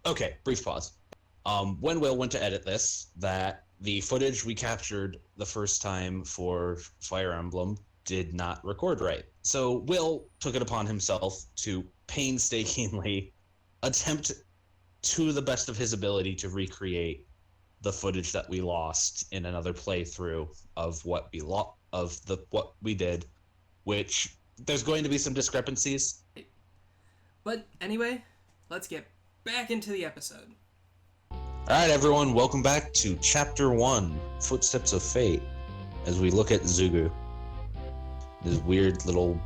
Okay, brief pause. When Will went to edit this, that the footage we captured the first time for Fire Emblem did not record right. So Will took it upon himself to painstakingly attempt to the best of his ability to recreate the footage that we lost in another playthrough of what we did, which there's going to be some discrepancies. But anyway, let's get back into the episode. Alright everyone, welcome back to Chapter 1, Footsteps of Fate, as we look at Zugu. This weird little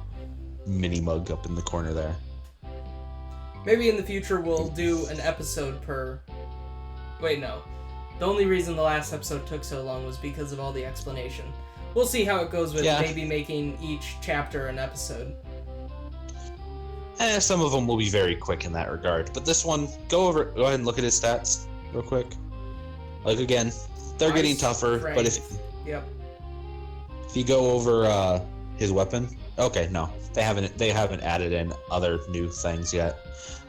mini mug up in the corner there. Maybe in the future we'll do an episode per... Wait, no. The only reason the last episode took so long was because of all the explanation. We'll see how it goes with maybe making each chapter an episode. Some of them will be very quick in that regard, but this one, go ahead and look at his stats real quick. Like again, they're getting tougher, but if you go over his weapon, okay, no, they haven't added in other new things yet.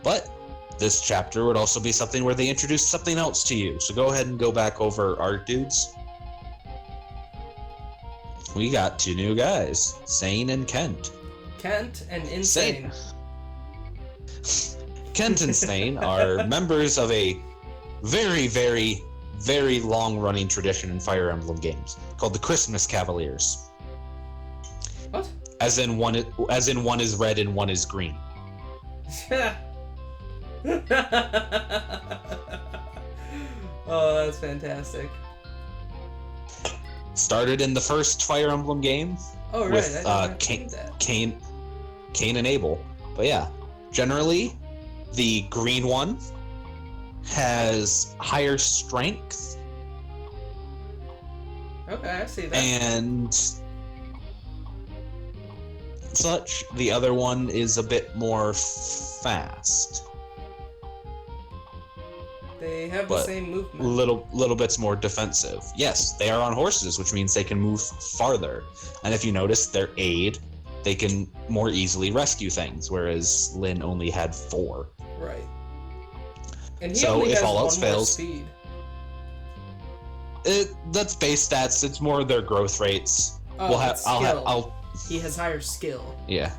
But this chapter would also be something where they introduce something else to you. So go ahead and go back over our dudes. We got two new guys, Sane and Kent. Kent and Insane. Kent and Sane are members of a very, very, very long-running tradition in Fire Emblem games called the Christmas Cavaliers. What? As in one is red and one is green. Oh, that's fantastic. Started in the first Fire Emblem game with Cain and Abel. But yeah, generally, the green one has higher strength. Okay, I see that. And such. The other one is a bit more fast. They have the same movement. Little bits more defensive. Yes, they are on horses, which means they can move farther. And if you notice, their aid, they can more easily rescue things, whereas Lyn only had 4. Right. And he so only if has all else one more fails, speed. That's base stats. It's more their growth rates. Oh, he has higher skill. Yeah.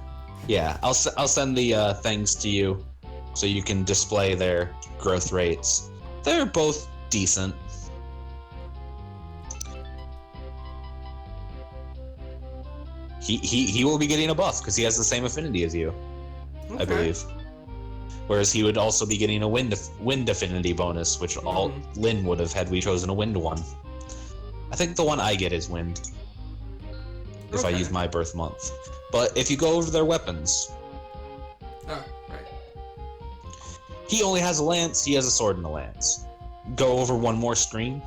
I'll send the things to you, so you can display their growth rates. They're both decent. He will be getting a buff because he has the same affinity as you, I believe. Whereas he would also be getting a wind affinity bonus, which all Lyn would have had we chosen a wind one. I think the one I get is wind, if I use my birth month. But if you go over their weapons, he only has a lance, he has a sword and a lance. Go over one more screen.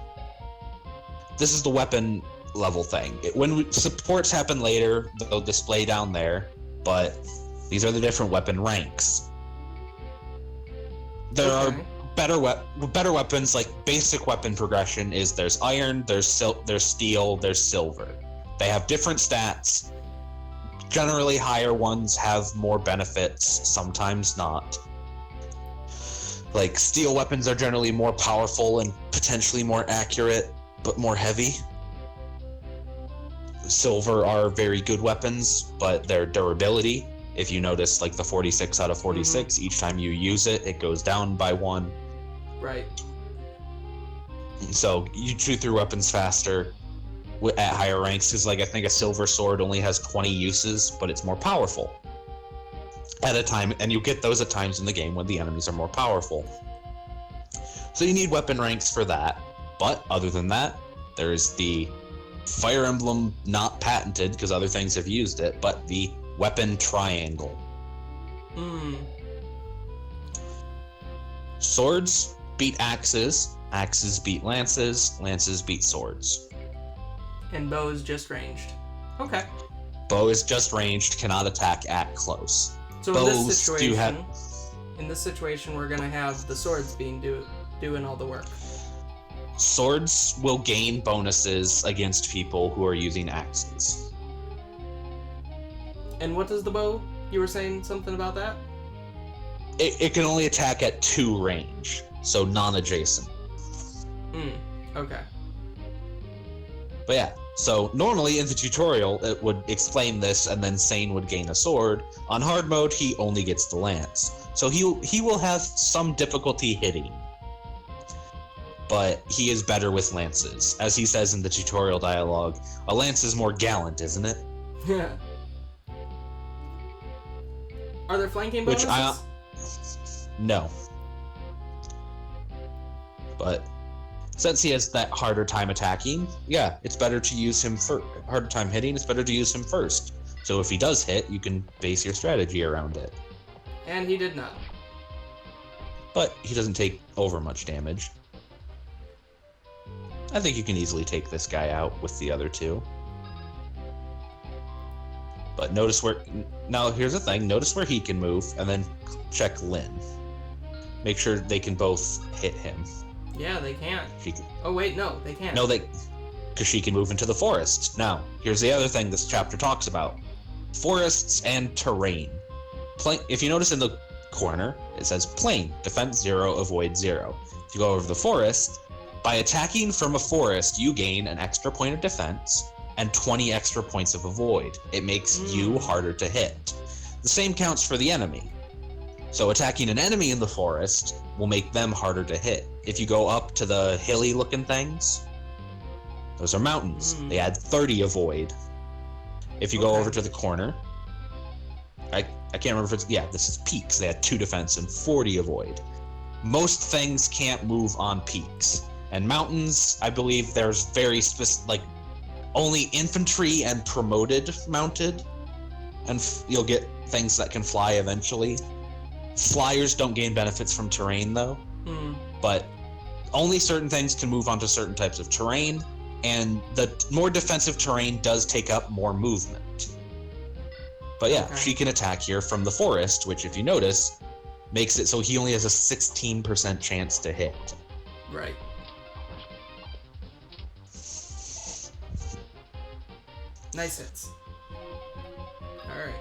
This is the weapon level thing. When supports happen later, they'll display down there, but these are the different weapon ranks. There are better weapons, like basic weapon progression is there's iron, there's steel, there's silver. They have different stats. Generally higher ones have more benefits, sometimes not. Like, steel weapons are generally more powerful and potentially more accurate, but more heavy. Silver are very good weapons, but their durability, if you notice, like the 46 out of 46, each time you use it, it goes down by 1. Right. So, you chew through weapons faster at higher ranks, because, like, I think a silver sword only has 20 uses, but it's more powerful at a time, and you get those at times in the game when the enemies are more powerful. So you need weapon ranks for that. But other than that, there's the Fire Emblem, not patented because other things have used it, but the weapon triangle. Swords beat axes, axes beat lances, lances beat swords. And bow is just ranged. Okay. Bow is just ranged, cannot attack at close. So in this situation, we're gonna have the swords doing all the work. Swords will gain bonuses against people who are using axes. And what does the bow? You were saying something about that? It can only attack at 2 range. so non-adjacent. Okay. But yeah, so normally in the tutorial it would explain this, and then Sane would gain a sword. On hard mode, he only gets the lance, so he will have some difficulty hitting. But he is better with lances. As he says in the tutorial dialogue, a lance is more gallant, isn't it? Yeah. Are there flanking bonuses? No. But since he has that harder time attacking, yeah, it's better to use him for harder time hitting. It's better to use him first. So if he does hit, you can base your strategy around it. And he did not. But he doesn't take over much damage. I think you can easily take this guy out with the other two. But notice where... Now, here's the thing. Notice where he can move, and then check Lynn. Make sure they can both hit him. Yeah, they can't. Can, oh, wait, no, they can't. No, because she can move into the forest. Now, here's the other thing this chapter talks about. Forests and terrain. If you notice in the corner, it says plain, defense 0, avoid 0. If you go over the forest, by attacking from a forest, you gain an extra point of defense and 20 extra points of avoid. It makes you harder to hit. The same counts for the enemy. So attacking an enemy in the forest will make them harder to hit. If you go up to the hilly looking things, those are mountains. They add 30 avoid. If you go over to the corner, I can't remember if it's, yeah, this is peaks. They add 2 defense and 40 avoid. Most things can't move on peaks. And mountains, I believe there's very specific, like, only infantry and promoted mounted, and you'll get things that can fly eventually. Flyers don't gain benefits from terrain, though. But only certain things can move onto certain types of terrain, and the more defensive terrain does take up more movement. But yeah, she can attack here from the forest, which, if you notice, makes it so he only has a 16% chance to hit. Right. Nice hits. Alright.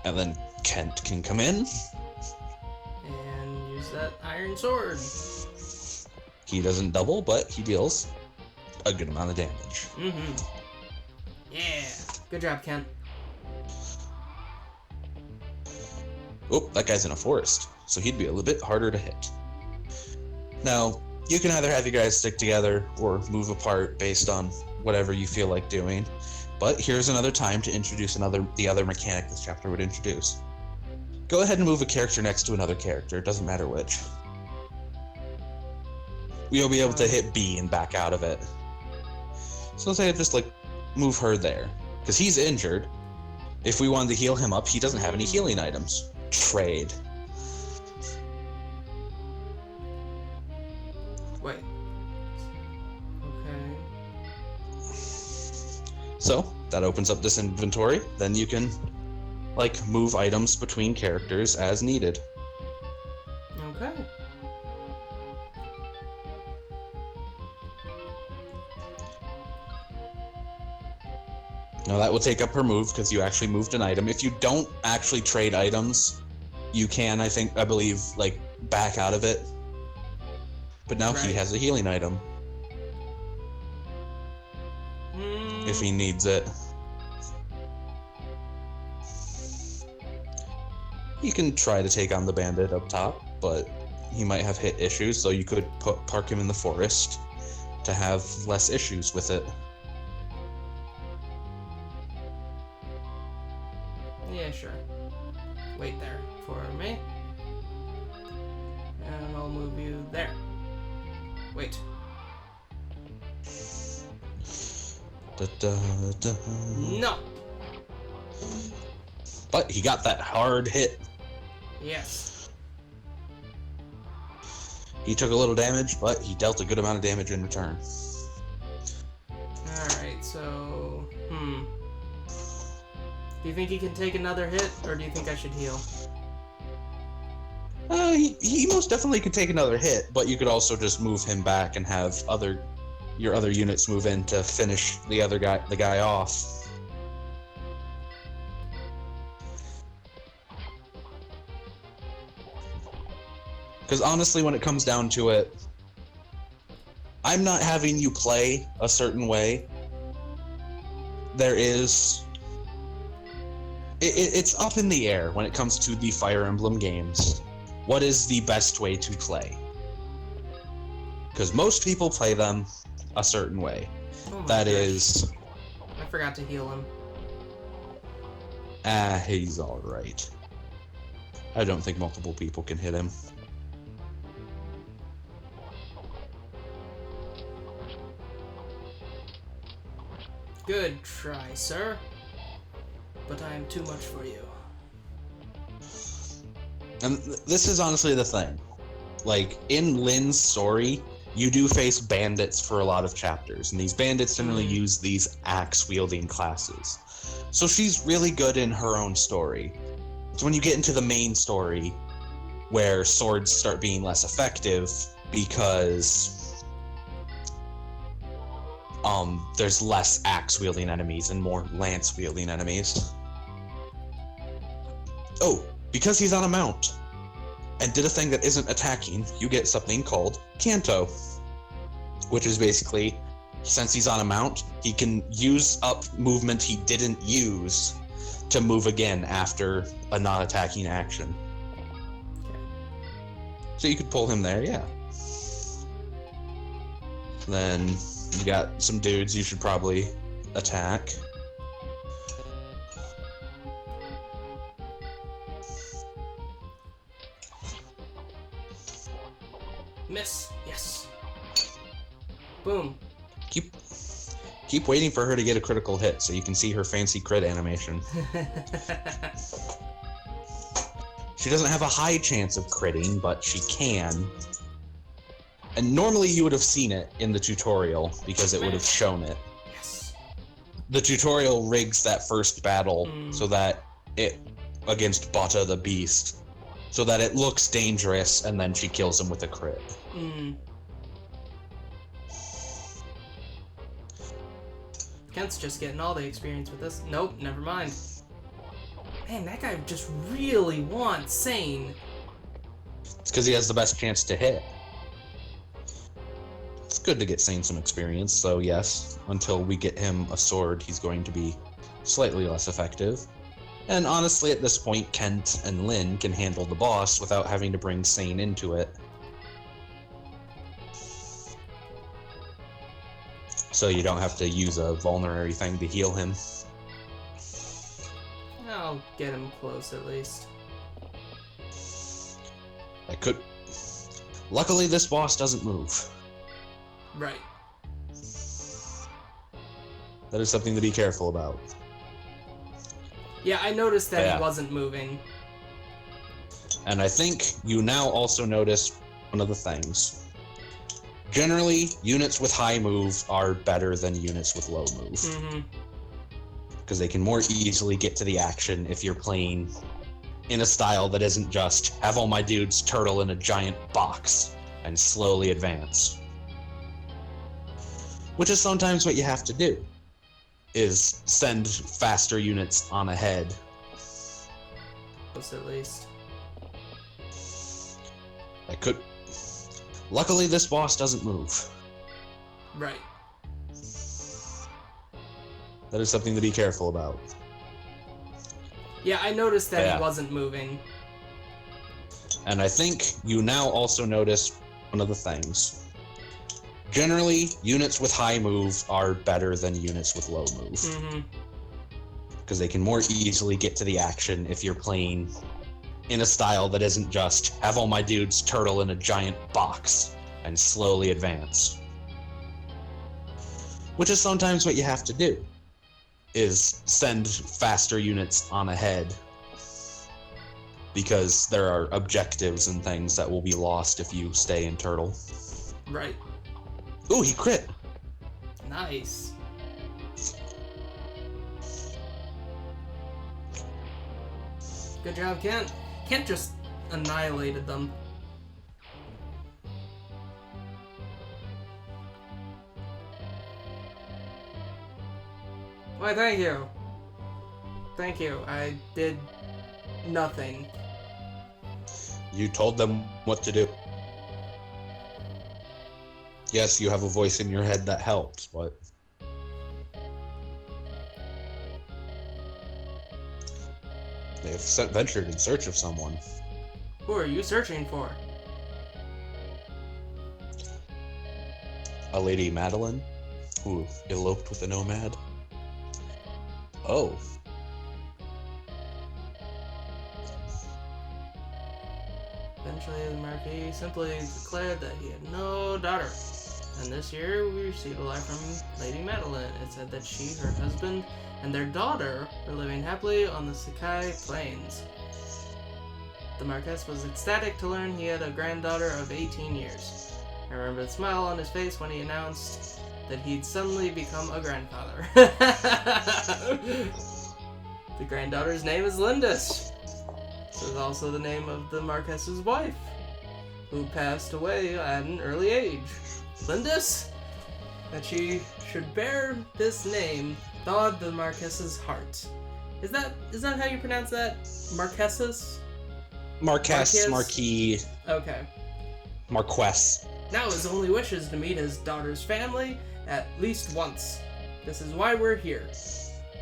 And then Kent can come in. And use that iron sword. He doesn't double, but he deals a good amount of damage. Yeah. Good job, Kent. Oh, that guy's in a forest, so he'd be a little bit harder to hit. Now, you can either have you guys stick together or move apart based on whatever you feel like doing. But here's another time to introduce the other mechanic this chapter would introduce. Go ahead and move a character next to another character, it doesn't matter which. We'll be able to hit B and back out of it. So let's say I just move her there, because he's injured. If we wanted to heal him up, he doesn't have any healing items. Trade. Wait. Okay. So that opens up this inventory. Then you can move items between characters as needed. Okay. Now that will take up her move because you actually moved an item. If you don't actually trade items, you can, I believe, back out of it. But now he has a healing item. If he needs it. You can try to take on the bandit up top, but he might have hit issues, so you could park him in the forest to have less issues with it. Yeah, sure. Wait there for me. And I'll move you there. Wait. No! But he got that hard hit. Yes. He took a little damage, but he dealt a good amount of damage in return. Alright, so... Do you think he can take another hit, or do you think I should heal? He most definitely could take another hit, but you could also just move him back and have your other units move in to finish the guy off. Because honestly, when it comes down to it, I'm not having you play a certain way. There is... It's up in the air when it comes to the Fire Emblem games. What is the best way to play? Because most people play them a certain way. Oh my That gosh. is... I forgot to heal him. He's alright. I don't think multiple people can hit him. Good try, sir. But I am too much for you. And this is honestly the thing. Like, in Lynn's story, you do face bandits for a lot of chapters, and these bandits generally use these axe-wielding classes. So she's really good in her own story. So when you get into the main story, where swords start being less effective, because there's less axe-wielding enemies and more lance-wielding enemies. Oh, because he's on a mount and did a thing that isn't attacking, you get something called Canto, which is basically, since he's on a mount, he can use up movement he didn't use to move again after a non-attacking action. So you could pull him there, yeah. Then you got some dudes you should probably attack. Miss. Yes. Boom. Keep waiting for her to get a critical hit so you can see her fancy crit animation. She doesn't have a high chance of critting, but she can. And normally you would have seen it in the tutorial because it would have shown it. Yes. The tutorial rigs that first battle so that it, against Bata the Beast, so that it looks dangerous and then she kills him with a crit. Kent's just getting all the experience with this. Nope, never mind. Man, that guy just really wants Sane. It's because he has the best chance to hit. It's good to get Sane some experience, so yes, until we get him a sword, he's going to be slightly less effective. And honestly, at this point, Kent and Lynn can handle the boss without having to bring Sane into it. So you don't have to use a vulnerary thing to heal him. I'll get him close at least. I could... Luckily, this boss doesn't move. Right. That is something to be careful about. Yeah, I noticed that Yeah. he wasn't moving. And I think you now also notice one of the things. Generally, units with high move are better than units with low move. Because they can more easily get to the action if you're playing in a style that isn't just have all my dudes turtle in a giant box and slowly advance. Which is sometimes what you have to do, is send faster units on ahead. Close at least. I could... Luckily, this boss doesn't move. Right. That is something to be careful about. Yeah, I noticed that Yeah. he wasn't moving. And I think you now also notice one of the things. Generally, units with high move are better than units with low move. Because they can more easily get to the action if you're playing in a style that isn't just have all my dudes turtle in a giant box and slowly advance. Which is sometimes what you have to do, is send faster units on ahead. Because there are objectives and things that will be lost if you stay in turtle. Right. Ooh, he crit! Nice. Good job, Kent. Kent just annihilated them. Why, thank you. Thank you. I did nothing. You told them what to do. Yes, you have a voice in your head that helps, but... They've ventured in search of someone. Who are you searching for? A Lady Madeline, who eloped with a nomad. Oh. Eventually, the Marquis simply declared that he had no daughter. And this year, we received a letter from Lady Madeline. It said that she, her husband, and their daughter were living happily on the Sakai Plains. The Marquess was ecstatic to learn he had a granddaughter of 18 years. I remember the smile on his face when he announced that he'd suddenly become a grandfather. The granddaughter's name is Lindis. This is also the name of the Marquess's wife, who passed away at an early age. Lindis? That she should bear this name thawed the Marquess's heart. Is that how you pronounce that? Marquesses? Marquess, Marquis. Okay. Marquess. Now his only wish is to meet his daughter's family at least once. This is why we're here.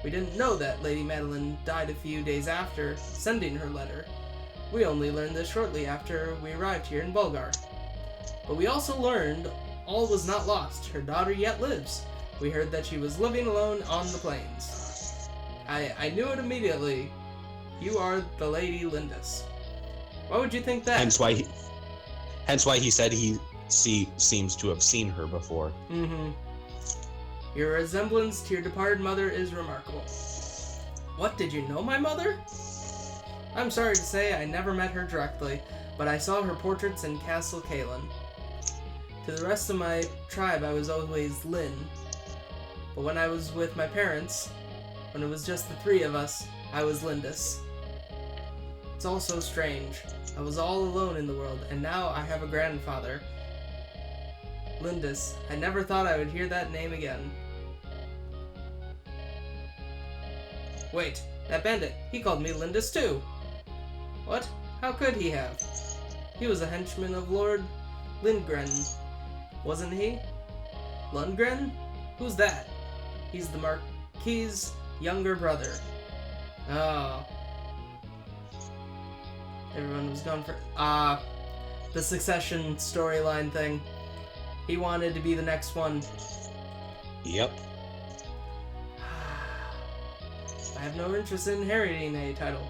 We didn't know that Lady Madeline died a few days after sending her letter. We only learned this shortly after we arrived here in Bulgar. But we also learned all was not lost. Her daughter yet lives. We heard that she was living alone on the plains. I knew it immediately. You are the Lady Lindis. Why would you think that? Hence why he said he seems to have seen her before. Mm-hmm. Your resemblance to your departed mother is remarkable. What, did you know my mother? I'm sorry to say I never met her directly, but I saw her portraits in Castle Kalen. To the rest of my tribe I was always Lin. But when I was with my parents, when it was just the three of us, I was Lindis. It's all so strange. I was all alone in the world, and now I have a grandfather. Lindis. I never thought I would hear that name again. Wait, that bandit. He called me Lindis too. What? How could he have? He was a henchman of Lord Lindgren, wasn't he? Lundgren? Who's that? He's the Marquis' younger brother. Oh. Everyone was going for... the succession storyline thing. He wanted to be the next one. Yep. I have no interest in inheriting a title.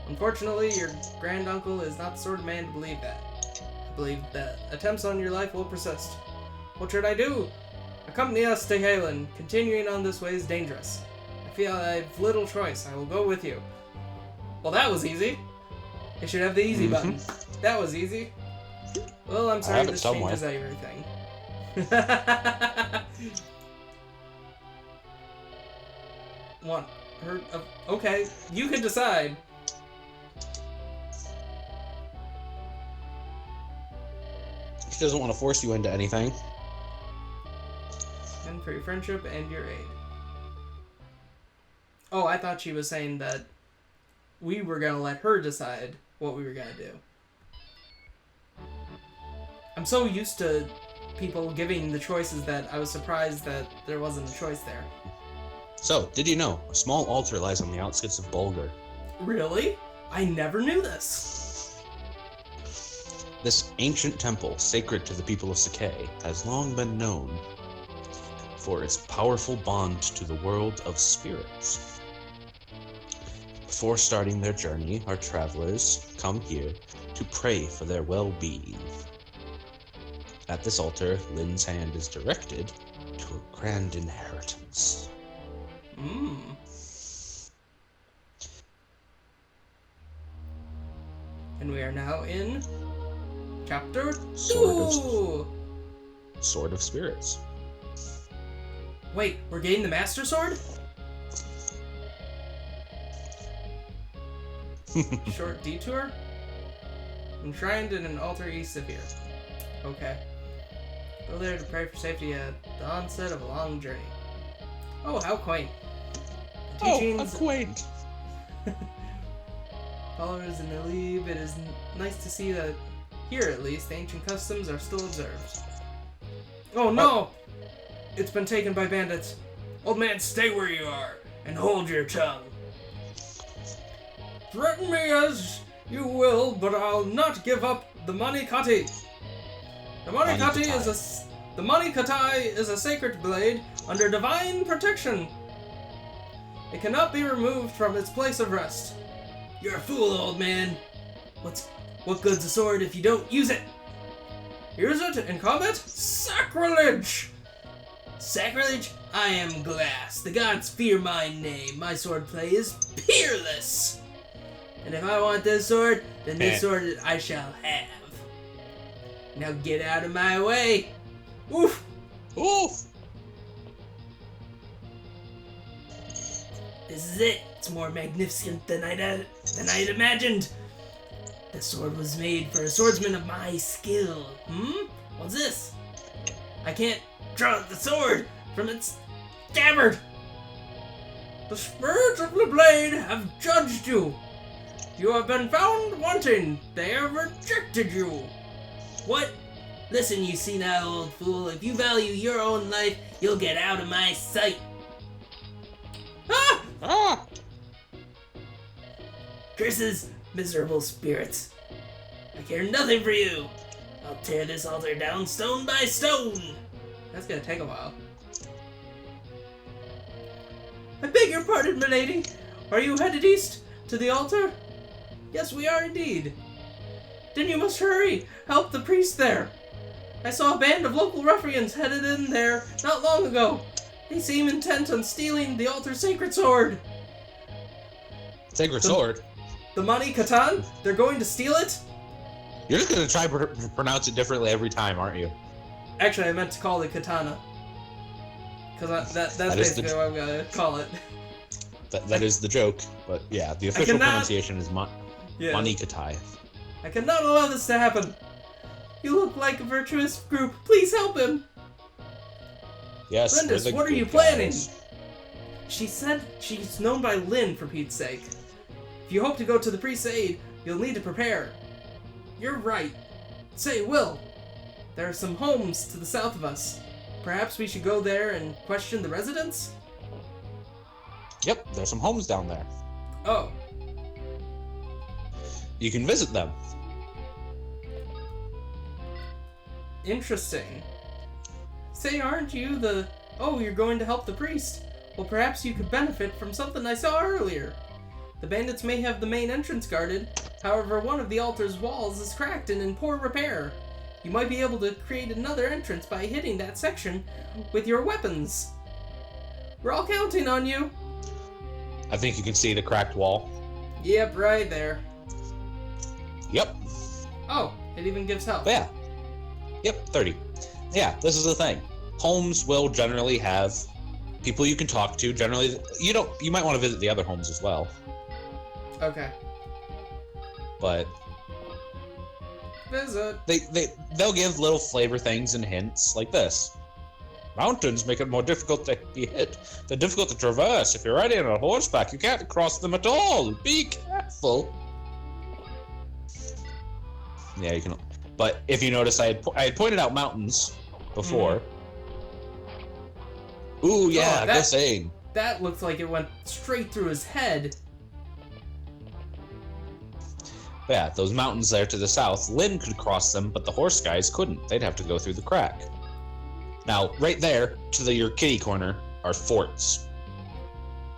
Unfortunately, your granduncle is not the sort of man to believe that. I believe that attempts on your life will persist. What should I do? Accompany us to Halen. Continuing on this way is dangerous. I feel I have little choice. I will go with you. Well, that was easy. It should have the easy button. That was easy. Well, I'm sorry this changes everything. Want her? Okay, you can decide. She doesn't want to force you into anything. And for your friendship and your aid. Oh, I thought she was saying that we were gonna let her decide what we were gonna do. I'm so used to people giving the choices that I was surprised that there wasn't a choice there. So, did you know, a small altar lies on the outskirts of Bulgar. Really? I never knew this. This ancient temple, sacred to the people of Sakai, has long been known for its powerful bond to the world of spirits. Before starting their journey, our travelers come here to pray for their well-being. At this altar, Lin's hand is directed to a grand inheritance. And we are now in chapter 2. Sword of Spirits. Wait, we're getting the Master Sword? Short detour? Enshrined in an altar east of here. Okay. Go there to pray for safety at the onset of a long journey. Oh, how quaint. The teachings... Oh, how quaint. Followers in the Leave, it is nice to see that here, at least, the ancient customs are still observed. Oh no! It's been taken by bandits. Old man, stay where you are and hold your tongue. Threaten me as you will, but I'll not give up the Manikati. The Manikatai is a sacred blade under divine protection. It cannot be removed from its place of rest. You're a fool, old man. What good's a sword if you don't use it? Use it in combat? Sacrilege! Sacrilege? I am glass. The gods fear my name. My swordplay is peerless. And if I want this sword, then this sword I shall have. Now get out of my way. Oof! Oof! This is it. It's more magnificent than I'd imagined. The sword was made for a swordsman of my skill. What's this? I can't draw the sword from its scabbard. The spirits of the blade have judged you. You have been found wanting. They have rejected you. What? Listen, you senile old fool. If you value your own life, you'll get out of my sight. Ah! Ah! Curses, miserable spirits. I care nothing for you. I'll tear this altar down stone by stone. That's gonna take a while. I beg your pardon, milady. Are you headed east to the altar? Yes, we are indeed. Then you must hurry. Help the priest there. I saw a band of local ruffians headed in there not long ago. They seem intent on stealing the altar's sacred sword. Sacred sword? The Mani Katan? They're going to steal it? You're just going to try to pronounce it differently every time, aren't you? Actually, I meant to call it katana. Because that's basically what I'm going to call it. That is the joke, but yeah, the official pronunciation is Manikatai. I cannot allow this to happen. You look like a virtuous group. Please help him. Yes, Lindis, what are you planning? She said she's known by Lynn, for Pete's sake. If you hope to go to the priest's aid, you'll need to prepare. You're right. Say, Will, there are some homes to the south of us. Perhaps we should go there and question the residents? Yep, there's some homes down there. Oh. You can visit them. Interesting. Say, aren't you the... Oh, you're going to help the priest. Well, perhaps you could benefit from something I saw earlier. The bandits may have the main entrance guarded. However, one of the altar's walls is cracked and in poor repair. You might be able to create another entrance by hitting that section with your weapons. We're all counting on you. I think you can see the cracked wall. Yep, right there. Yep. Oh, it even gives help. Yeah. Yep, 30. Yeah, this is the thing. Homes will generally have people you can talk to. Generally, you might want to visit the other homes as well. Okay. But visit. They'll give little flavor things and hints like this. Mountains make it more difficult to be hit. They're difficult to traverse. If you're riding on a horseback, you can't cross them at all. Be careful. Yeah, you can. But if you notice, I had pointed out mountains before. Ooh, yeah, good saying. That looks like it went straight through his head. Yeah, those mountains there to the south, Lynn could cross them, but the horse guys couldn't. They'd have to go through the crack. Now, right there, to your kitty corner, are forts.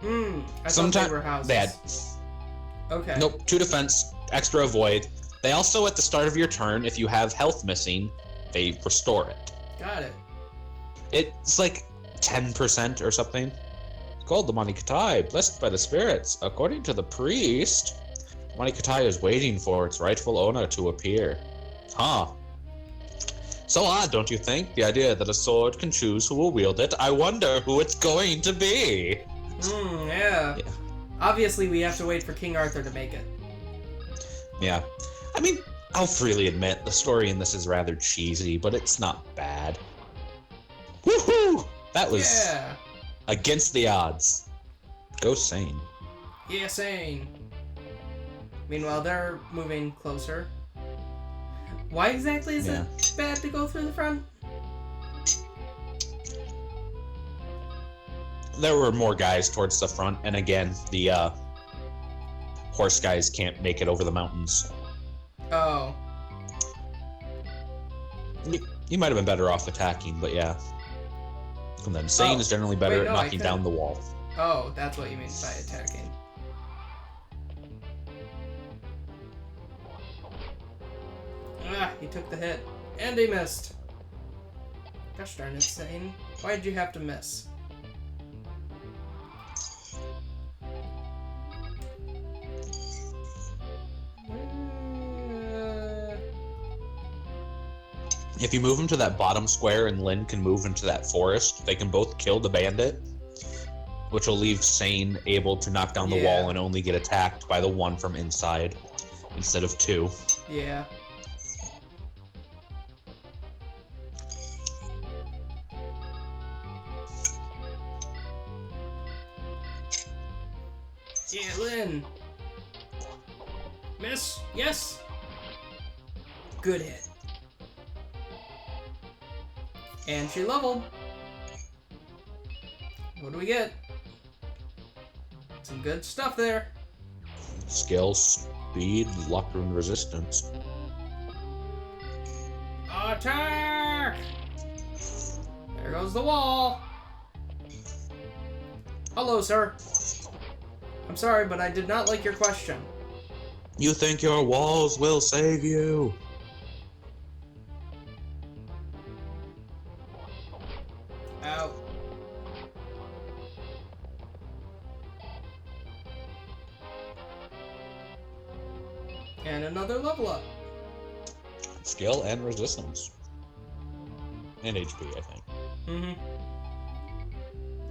I thought they were houses. Okay. Nope, 2 defense, extra avoid. They also, at the start of your turn, if you have health missing, they restore it. Got it. It's like 10% or something. It's called the Manikatai, blessed by the spirits. According to the priest, Manikatai is waiting for its rightful owner to appear. Huh. So odd, don't you think? The idea that a sword can choose who will wield it. I wonder who it's going to be. Yeah. Obviously, we have to wait for King Arthur to make it. Yeah. I mean, I'll freely admit, the story in this is rather cheesy, but it's not bad. Woohoo! That was against the odds. Go sane. Yeah, sane. Meanwhile, they're moving closer. Why exactly is it bad to go through the front? There were more guys towards the front, and again, the horse guys can't make it over the mountains. Oh. You might have been better off attacking, but yeah. And then Sane is generally better at knocking down the wall. Oh, that's what you mean by attacking. Ah, he took the hit. And he missed. Gosh darn it, Sane. Why'd you have to miss? If you move him to that bottom square and Lynn can move into that forest, they can both kill the bandit, which will leave Sane able to knock down the wall and only get attacked by the one from inside instead of two. Yeah. Yeah, Lynn. Miss. Yes. Good hit. And she leveled. What do we get? Some good stuff there. Skill, speed, luck, and resistance. Attack! There goes the wall. Hello, sir. I'm sorry, but I did not like your question. You think your walls will save you? Out. And another level up. Skill and resistance. And HP, I think. Mm-hmm.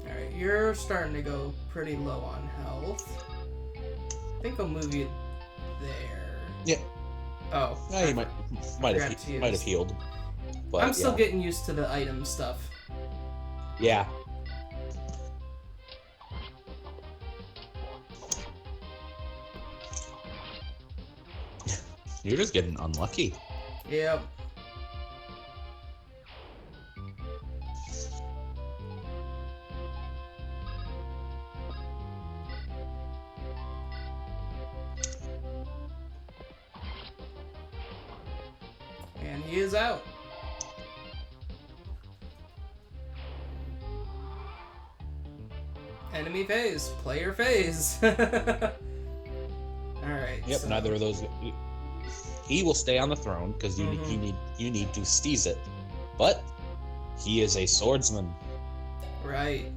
Alright, you're starting to go pretty low on health. I think I'll move you there. Yeah. Oh. Yeah, you might have healed. But, I'm still getting used to the item stuff. Yeah. You're just getting unlucky. Yep. And he is out. Enemy phase. Player phase. Alright. Yep, so neither of those. He will stay on the throne because you need to seize it. But he is a swordsman. Right.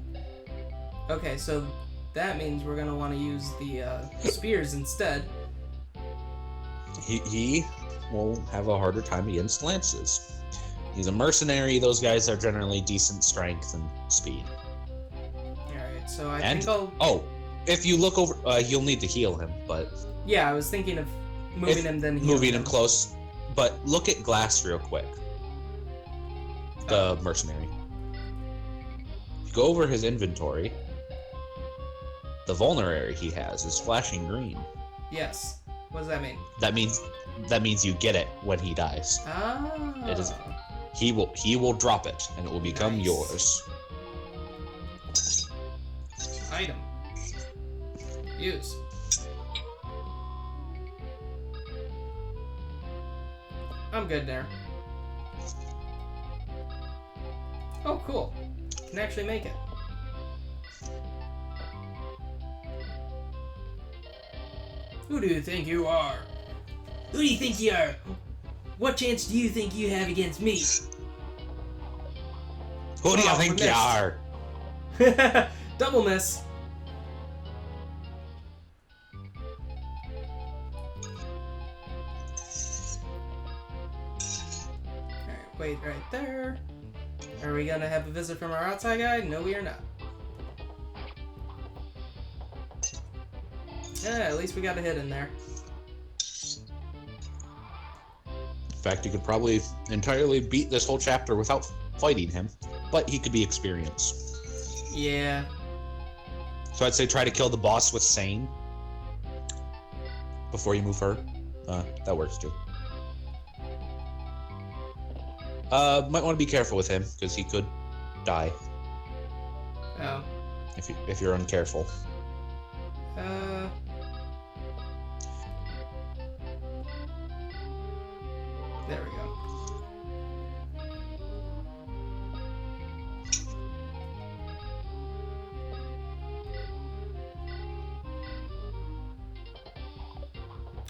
Okay, so that means we're gonna want to use the spears instead. He will have a harder time against lances. He's a mercenary. Those guys are generally decent strength and speed. Alright, so I think I'll... Oh, if you look over... you'll need to heal him, but... Yeah, I was thinking of moving him then healing moving him close. But look at Glass real quick. The mercenary. Go over his inventory. The vulnerary he has is flashing green. Yes. What does that mean? That means you get it when he dies. Ah. It is. He will drop it, and it will become yours. Item. Use. I'm good there. Oh, cool. Can actually make it. Who do you think you are? Who do you think you are? What chance do you think you have against me? Who do you think you are? Double miss. Alright, wait right there. Are we gonna have a visit from our outside guy? No, we are not. Yeah, at least we got a hit in there. In fact, you could probably entirely beat this whole chapter without fighting him, but he could be experienced. Yeah. So I'd say try to kill the boss with Sane. before you move her. That works too. Might want to be careful with him because he could die. Oh. If you're uncareful. There we go.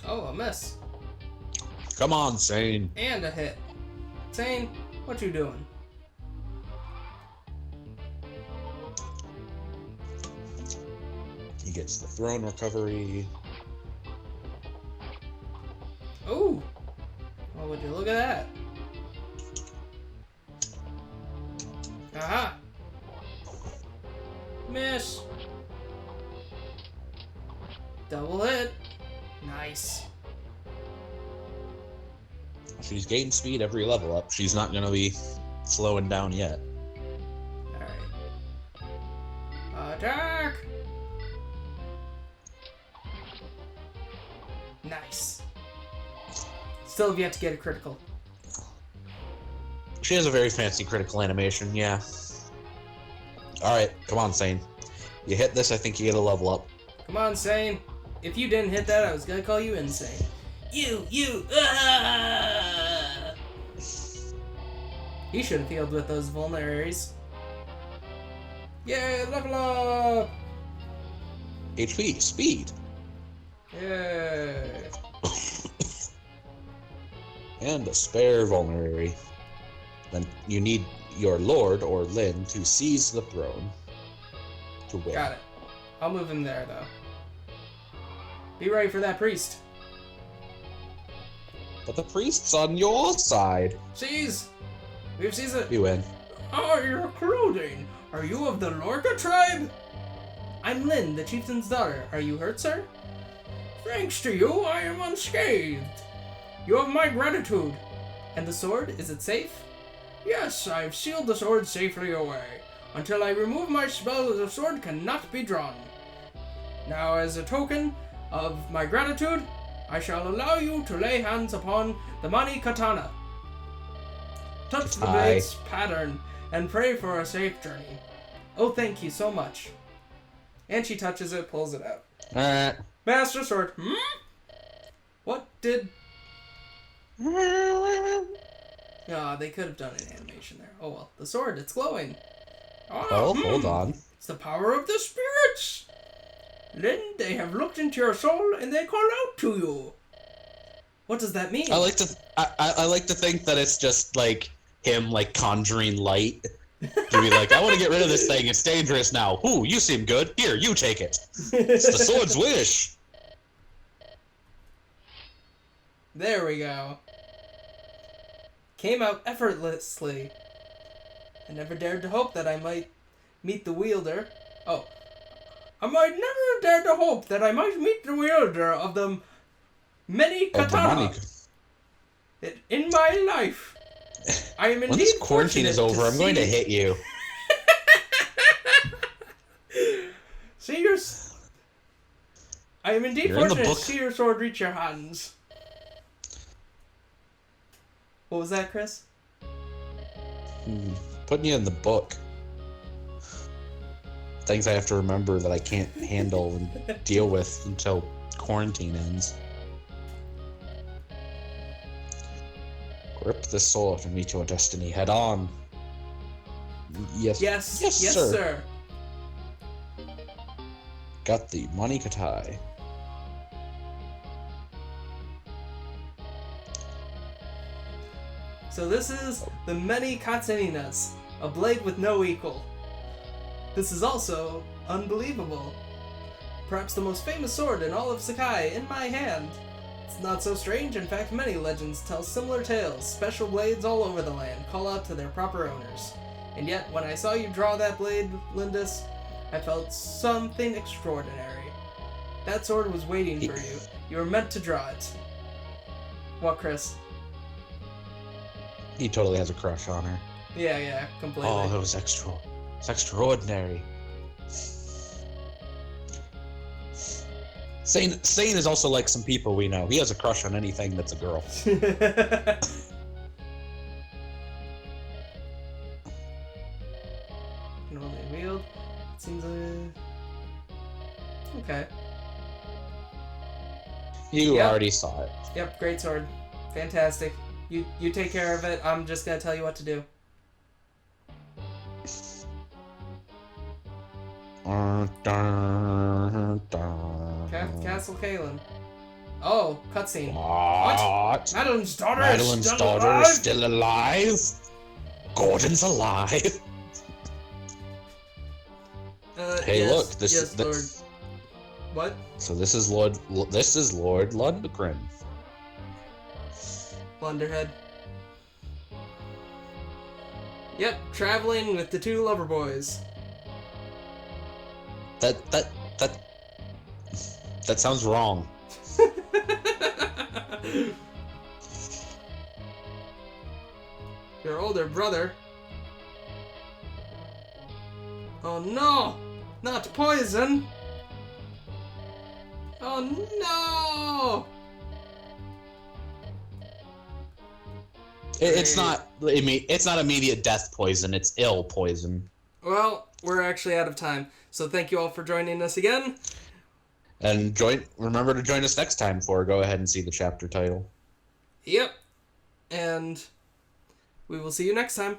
Oh, a miss. Come on, Sane. And a hit. Sane, what you doing? He gets the throne recovery. Oh! Well, would you look at that? Aha! Miss! Double hit. Nice. She's gained speed every level up. She's not gonna be slowing down yet. Alright. Attack! Nice. Still have yet to get a critical. She has a very fancy critical animation, yeah. Alright, come on, Sane. You hit this, I think you get a level up. Come on, Sane. If you didn't hit that, I was gonna call you insane. He should have healed with those vulneraries. Yay, level up! HP, speed. Yay. And a spare vulnerary. Then you need your lord or Lyn to seize the throne to win. Got it. I'll move him there, though. Be ready for that priest. But the priest's on your side. Seize! We've seized it. You win. Oh, your clothing. Are you of the Lorca tribe? I'm Lyn, the chieftain's daughter. Are you hurt, sir? Thanks to you, I am unscathed. You have my gratitude. And the sword, is it safe? Yes, I've sealed the sword safely away. Until I remove my spell, the sword cannot be drawn. Now, as a token of my gratitude, I shall allow you to lay hands upon the Mani Katana. Touch the blade's pattern and pray for a safe journey. Oh, thank you so much. And she touches it, pulls it out. Master Sword. What did... Ah, they could have done an animation there. Oh well. The sword, it's glowing. Oh, hold on. It's the power of the spirits. Lyn, they have looked into your soul and they call out to you. What does that mean? I like to think that it's just like him like conjuring light to be like, I want to get rid of this thing. It's dangerous now. Ooh, you seem good. Here, you take it. It's the sword's wish. There we go. Came out effortlessly. I never dared to hope that I might meet the wielder. Oh. I might never dare to hope that I might meet the wielder of the many katana. In my life. I am indeed when this quarantine is over, I'm going to hit you. I am indeed fortunate to see your sword reach your hands. What was that, Chris? Putting you in the book. Things I have to remember that I can't handle and deal with until quarantine ends. Grip the sword and meet your destiny head on. Yes, sir. Got the Mani Kactus. So this is the Many Katsuninas, a blade with no equal. This is also unbelievable. Perhaps the most famous sword in all of Sakai in my hand. It's not so strange, in fact many legends tell similar tales. Special blades all over the land call out to their proper owners. And yet, when I saw you draw that blade, Lindis, I felt something extraordinary. That sword was waiting for you. You were meant to draw it. What, Chris? He totally has a crush on her. Yeah, completely. Oh, that was extraordinary. Sane is also like some people we know. He has a crush on anything that's a girl. Normally wield. Seems okay. You already saw it. Yep, great sword. Fantastic. You take care of it. I'm just gonna tell you what to do. Castle Kalen. Oh, cutscene. What? Madeline's daughter Madeline's is still daughter alive? is still alive? Gordon's alive. Hey, yes, look, this yes, Lord. What? So this is Lord Lundgren. Blunderhead. Yep, traveling with the two lover boys. That sounds wrong. Your older brother. Oh no! Not poison! Oh no! It's not. I mean, it's not immediate death poison. It's ill poison. Well, we're actually out of time. So thank you all for joining us again. And remember to join us next time for go ahead and see the chapter title. Yep. And we will see you next time.